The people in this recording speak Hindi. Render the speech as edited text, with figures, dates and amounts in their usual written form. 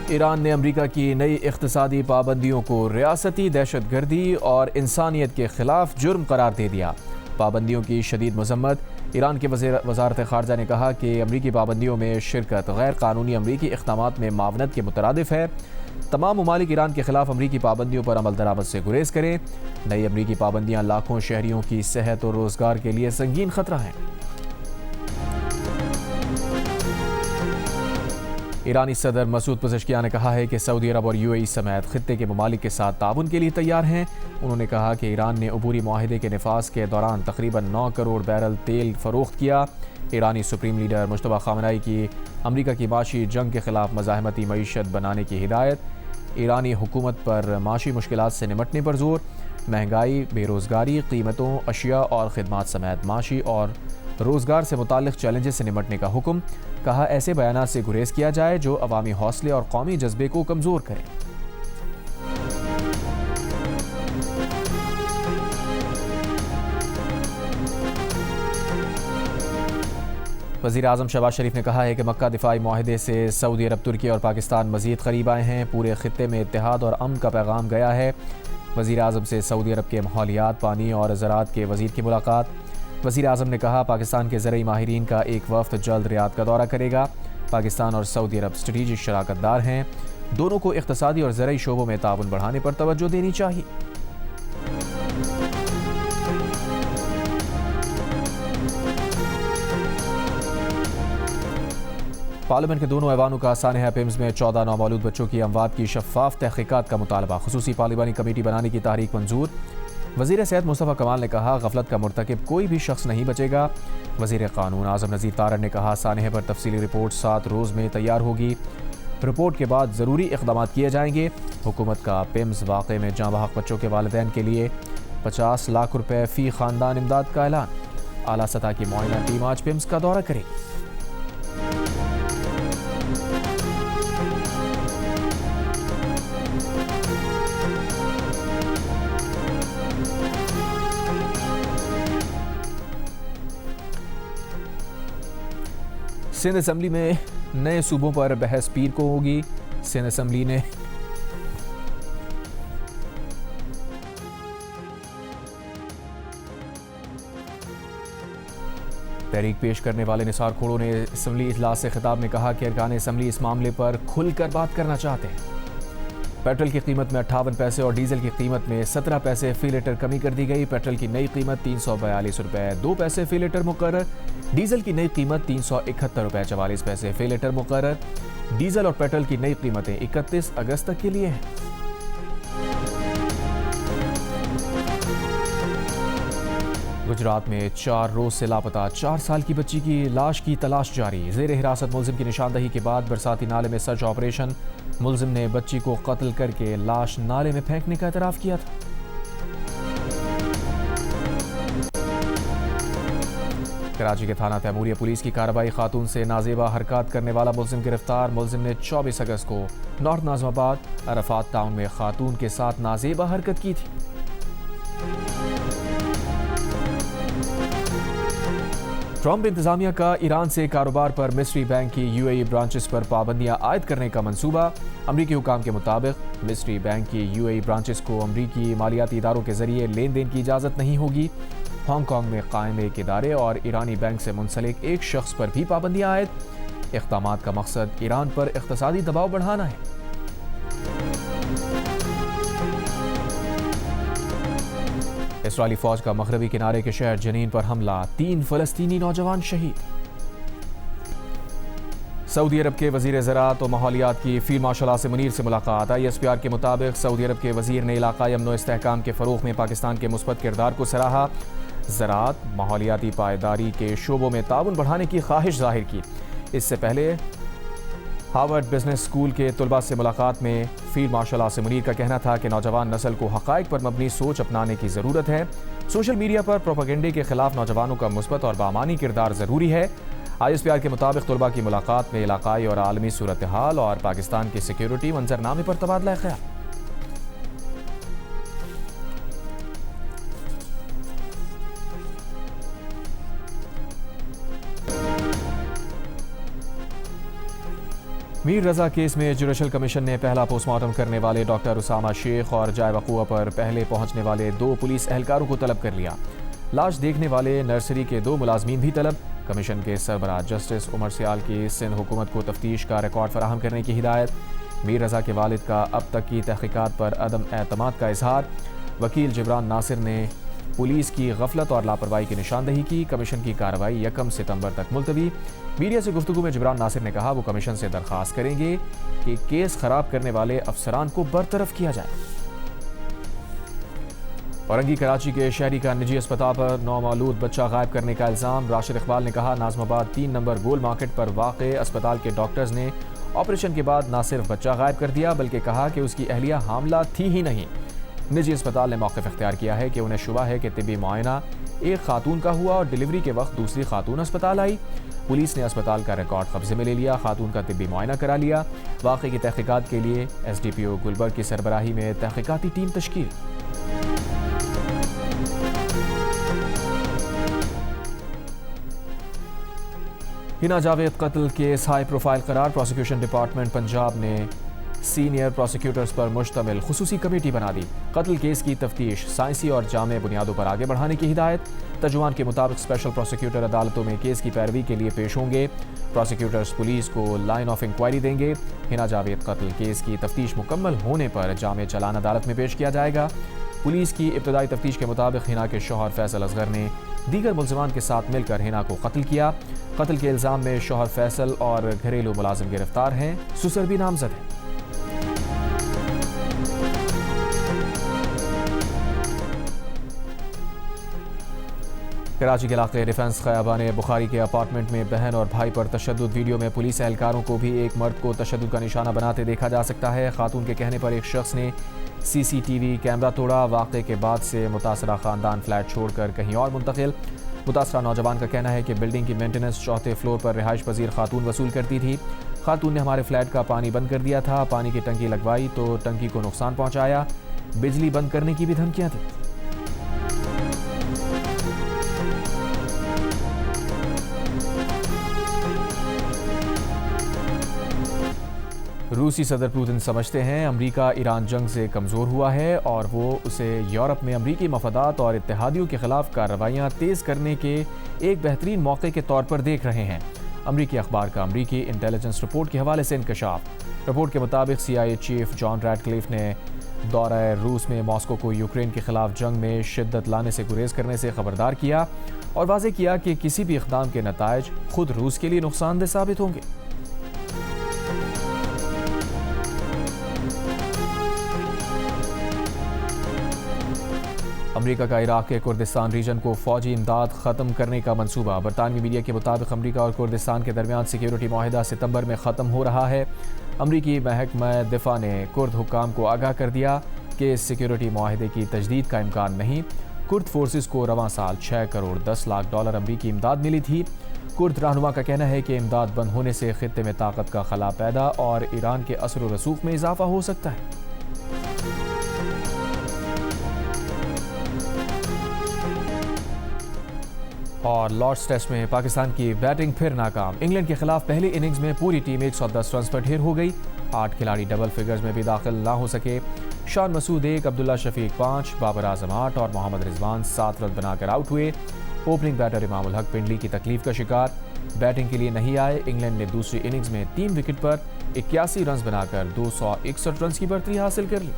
ईरान ने अमरीका की नई इक़्तिसादी पाबंदियों को रियासती दहशतगर्दी और इंसानियत के खिलाफ जुर्म करार दे दिया। पाबंदियों की शदीद मजम्मत। ईरान के वज़ारत ख़ारजा ने कहा कि अमरीकी पाबंदियों में शिरकत गैर कानूनी अमरीकी इक़दामात में मावनत के मुतरादिफ है। तमाम ममालिक ईरान के खिलाफ अमरीकी पाबंदियों पर अमल दरामद से गुरेज करें। नई अमरीकी पाबंदियाँ लाखों शहरियों की सेहत और रोज़गार के लिए संगीन खतरा है। ईरानी सदर मसूद पज़ेश्कियान ने कहा है कि सऊदी अरब और यूएई समेत खित्ते के ममालिक के साथ ताउन के लिए तैयार हैं। उन्होंने कहा कि ईरान ने अबूरी माहिदे के नफाज के दौरान तकरीबन 9 करोड़ बैरल तेल फरोख्त किया। ईरानी सुप्रीम लीडर मुश्तबा खामनेई की अमरीका की माशी जंग के खिलाफ मज़ाहमती मईशत बनाने की हिदायत। ईरानी हुकूमत पर माशी मुश्किलात से निमटने पर जोर। महंगाई, बेरोज़गारी, कीमतों, अशिया और खिदमात समेत माशी और रोज़गार से मुताल्लिक़ चैलेंजेस से निमटने का हुक्म। कहा ऐसे बयानात से गुरेज किया जाए जो अवामी हौसले और कौमी जज्बे को कमज़ोर करें। वज़ीर आज़म शहबाज शरीफ ने कहा है कि मक्का दिफाई माहिदे से सऊदी अरब, तुर्की और पाकिस्तान मज़ीद करीब आए हैं। पूरे खित्ते में इत्तेहाद और अमन का पैगाम गया है। वज़ीर आज़म से सऊदी अरब के माहौलियात, पानी और ज़राअत के वज़ीर की मुलाकात। वज़ीर आज़म ने कहा पाकिस्तान के ज़रई माहिरीन का एक वफ़द जल्द रियाद का दौरा करेगा। पाकिस्तान और सऊदी अरब स्ट्रेटेजिक शराकतदार हैं। दोनों को इक़्तिसादी और ज़रई शोबों में ताउन बढ़ाने पर तवज्जो देनी चाहिए। पार्लियामेंट के दोनों ऐवानों का सानहा पिम्स में 14 नामौलूद बच्चों की अमवात की शफ़ाफ तहक़ीक़ात का मुतालबा। ख़ुसूसी पार्लिमानी कमेटी बनाने की तारीख मंजूर। वज़ीर सेहत मुस्तफ़ा कमाल ने कहा गफलत का मुर्तकिब कोई भी शख्स नहीं बचेगा। वज़ीर क़ानून आज़म नज़ीर तारड़ ने कहा सानहे पर तफसीली रिपोर्ट 7 रोज़ में तैयार होगी। रिपोर्ट के बाद ज़रूरी इक़दामात किए जाएंगे। हुकूमत का पिम्स वाक़े में जाँ बहक बच्चों के वालिदैन के लिए 50 लाख रुपये फ़ी ख़ानदान इमदाद का ऐलान। आला सतह की मुआयना टीम आज पिम्स का दौरा करेगी। सिंध असम्बली में नए सूबों पर बहस पीर को होगी। सिंध असम्बली ने तहरीक पेश करने वाले निसार खोड़ो ने असम्बली इजलास से खिताब में कहा कि अरकान असम्बली इस मामले पर खुलकर बात करना चाहते हैं। पेट्रोल की कीमत में 58 पैसे और डीजल की कीमत में 17 पैसे फी लीटर कमी कर दी गई। पेट्रोल की नई कीमत 342 रुपये 2 पैसे फी लीटर मुकर्रर। डीजल की नई कीमत 371 रुपये 44 पैसे फी लीटर मुकर्रर। डीजल और पेट्रोल की नई कीमतें 31 अगस्त तक के लिए हैं। गुजरात में 4 रोज से लापता 4 साल की बच्ची की लाश की तलाश जारी। ज़ेर हिरासत मुलजिम की निशानदही के बाद बरसाती नाले में सर्च ऑपरेशन। मुलजिम ने बच्ची को कत्ल करके लाश नाले में फेंकने का एतराफ़ किया था। कराची के थाना तैमूरिया पुलिस की कार्रवाई। खातून से नाजेबा हरकत करने वाला मुलजिम गिरफ्तार। मुलजिम ने 24 अगस्त को नॉर्थ नाज़िमाबाद अरफात टाउन में खातून के साथ नाजेबा हरकत की थी। ट्रंप इंतजामिया का ईरान से कारोबार पर मिस्री बैंक की यूएई ब्रांचेस पर पाबंदियां आयद करने का मंसूबा। अमरीकी हुकाम के मुताबिक मिस्री बैंक की यूएई ब्रांचेस को अमरीकी मालियाती इदारों के जरिए लेन देन की इजाज़त नहीं होगी। हांगकांग में कायम एक इदारे और ईरानी बैंक से मुंसलिक एक शख्स पर भी पाबंदियां आयद। इक़दामात का मकसद ईरान पर इक़्तिसादी दबाव बढ़ाना है। इसराइली फौज का मगरबी किनारे के शहर जनीन पर हमला। 3 फ़लस्तीनी नौजवान शहीद। सऊदी अरब के वज़ीर ज़राअत और माहौलियात की फील्ड मार्शल आसिम मुनीर से मुलाकात। ISPR के मुताबिक सऊदी अरब के वज़ीर ने इलाक़ाई अमन व इस्तेहकाम के फ़रोग़ में पाकिस्तान के मुस्बत किरदार को सराहा। ज़राअत, माहौलियाती पायदारी के शोबों में ताउन बढ़ाने की ख्वाहिश ज़ाहिर की। इससे पहले हार्वर्ड बिजनेस स्कूल के तलबा से मुलाकात में फील्ड मार्शल आसिम मुनीर का कहना था कि नौजवान नस्ल को हक़ाइक़ पर मबनी सोच अपनाने की ज़रूरत है। सोशल मीडिया पर प्रोपेगेंडे के खिलाफ नौजवानों का मुस्बत और बामानी किरदार ज़रूरी है। ISPR के मुताबिक तलबा की मुलाकात में इलाक़ाई और आलमी सूरत हाल और पाकिस्तान की सिक्योरिटी मंजरनामे पर तबादला ख्याल। मीर रजा केस में जुडिशल कमीशन ने पहला पोस्टमार्टम करने वाले डॉक्टर उसामा शेख और जाय वक़ूआ पर पहले पहुंचने वाले 2 पुलिस एहलकारों को तलब कर लिया। लाश देखने वाले नर्सरी के 2 मुलाजमीन भी तलब। कमीशन के सरबराह जस्टिस उमर सियाल की सिंध हुकूमत को तफ्तीश का रिकॉर्ड फराहम करने की हिदायत। मीर रजा के वालिद का अब तक की तहकीकात पर अदम एतमाद का इजहार। वकील जिब्रान नासिर ने पुलिस की गफलत और लापरवाही की निशानदही की। कमीशन की कार्रवाई 1 सितंबर तक मुलतवी। मीडिया से गुफ्तगू में जिब्रान नासिर ने कहा वो कमीशन से दरख्वास्त करेंगे कि केस खराब करने वाले अफसरान को बरतरफ किया जाए। औरंगी कराची के शहरी का निजी अस्पताल पर नौमौलूद बच्चा गायब करने का इल्ज़ाम। राशिद इकबाल ने कहा नाज़माबाद 3 नंबर गोल मार्केट पर वाक़े अस्पताल के डॉक्टर्स ने ऑपरेशन के बाद न सिर्फ बच्चा गायब कर दिया बल्कि कहा कि उसकी अहलिया हामला थी ही नहीं। निजी अस्पताल ने मौक़िफ़ इख्तियार किया है कि उन्हें शुबा है कि तिब्बी मुआयना एक खातून का हुआ और डिलीवरी के वक्त दूसरी खातून अस्पताल आई। पुलिस ने अस्पताल का रिकॉर्ड कब्जे में ले लिया, खातून का तिब्बी मुआयना करा लिया। वाक़े की तहक़ीक़ात के लिए SDPO गुलबर्ग की सरबराही में तहक़ीक़ाती टीम तश्कील। हिना जावेद कत्ल केस हाई प्रोफाइल करार। प्रोसिक्यूशन डिपार्टमेंट पंजाब ने सीनियर प्रोसिक्यूटर्स पर मुश्तमिल खुसूसी कमेटी बना दी। कत्ल केस की तफ्तीश साइंसी और जामे बुनियादों पर आगे बढ़ाने की हिदायत। तर्जुमान के मुताबिक स्पेशल प्रोसिक्यूटर अदालतों में केस की पैरवी के लिए पेश होंगे। प्रोसिक्यूटर्स पुलिस को लाइन ऑफ इंक्वायरी देंगे। हिना जावेद कत्ल केस की तफ्तीश मुकम्मल होने पर जामे चलान अदालत में पेश किया जाएगा। पुलिस की इब्तदाई तफ्तीश के मुताबिक हिना के शौहर फैसल असगर ने दीगर मुल्ज़िमान के साथ मिलकर हिना को कत्ल किया। कत्ल के इल्ज़ाम में शौहर फैसल और घरेलू मुलाजिम गिरफ्तार हैं। सुसर भी नामजद है। कराची के इलाके डिफेंस खयाबान बुखारी के अपार्टमेंट में बहन और भाई पर तशद्दुद। वीडियो में पुलिस एहलकारों को भी एक मर्द को तशद्दुद का निशाना बनाते देखा जा सकता है। खातून के कहने पर एक शख्स ने CCTV कैमरा तोड़ा। वाक़े के बाद से मुतासरा ख़ानदान फ्लैट छोड़कर कहीं और मुंतकिल। मुतासरा नौजवान का कहना है कि बिल्डिंग की मेंटेनेंस 4थे फ्लोर पर रिहाइश पजीर खातून वसूल करती थी। खातून ने हमारे फ्लैट का पानी बंद कर दिया था। पानी की टंकी लगवाई तो टंकी को नुकसान पहुँचाया। बिजली बंद करने की भी धमकियाँ थी। रूसी सदर पुतिन समझते हैं अमरीका ईरान जंग से कमज़ोर हुआ है और वो उसे यूरोप में अमरीकी मफादात और इत्तेहादियों के खिलाफ कार्रवाइयाँ तेज़ करने के एक बेहतरीन मौके के तौर पर देख रहे हैं। अमरीकी अखबार का अमरीकी इंटेलिजेंस रिपोर्ट के हवाले से इंकशाफ। रिपोर्ट के मुताबिक CIA चीफ जॉन रैडक्लिफ ने दौरा रूस में मॉस्को को यूक्रेन के खिलाफ जंग में शिद्दत लाने से गुरेज करने से खबरदार किया और वाज़ेह किया कि किसी भी इक़दाम के नताइज खुद रूस के लिए नुकसानदेह साबित होंगे। अमरीका का इराक के कुर्दिस्तान रीजन को फौजी इमदाद ख़त्म करने का मंसूबा। बरतानवी मीडिया के मुताबिक अमरीका और कुर्दिस्तान के दरमियान सिक्योरिटी माहिदा सितंबर में ख़त्म हो रहा है। अमरीकी महकमा दिफा ने कुर्द हुक्काम को आगाह कर दिया कि इस सिक्योरिटी माहिदे की तजदीद का इम्कान नहीं। कुर्द फोर्सेस को रवां साल 6 करोड़ 10 लाख डॉलर अमरीकी इमदाद मिली थी। कुर्द रहनुमा का कहना है कि इमदाद बंद होने से खित्ते में ताकत का खला पैदा और ईरान के असर व रसूख में इजाफा हो सकता है। और लॉर्ड्स टेस्ट में पाकिस्तान की बैटिंग फिर नाकाम। इंग्लैंड के खिलाफ पहली इनिंग्स में पूरी टीम 110 रन पर ढेर हो गई। 8 खिलाड़ी डबल फिगर्स में भी दाखिल ना हो सके। शान मसूद 1, अब्दुल्ला शफीक 5, बाबर आजम 8 और मोहम्मद रिजवान 7 रन बनाकर आउट हुए। ओपनिंग बैटर इमाम उल हक पिंडली की तकलीफ का शिकार, बैटिंग के लिए नहीं आए। इंग्लैंड ने दूसरी इनिंग्स में 3 विकेट पर 81 रन बनाकर 261 रन की बढ़तरी हासिल कर ली।